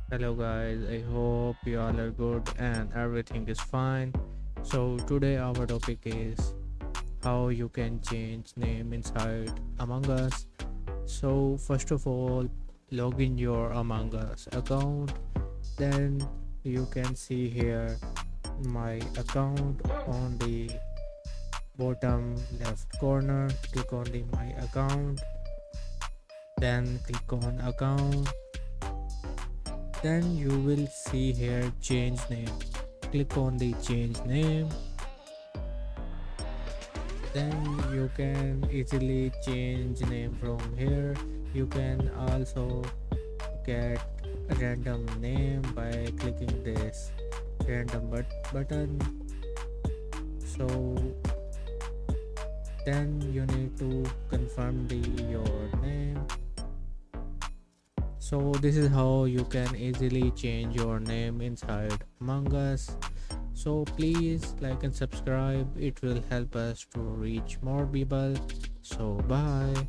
Hello guys, I hope you all are good and everything is fine. So today our topic is how you can change name inside Among Us. So first of all, log in your Among Us account. Then you can see here my account on the bottom left corner. Click on the my account. Then click on account. Then you will see here change name. Click on the change name. Then you can easily change name from here. You can also get a random name by clicking this random button. So then you need to confirm your name. So this is how you can easily change your name inside Among Us. So please like and subscribe, it will help us to reach more people. So bye.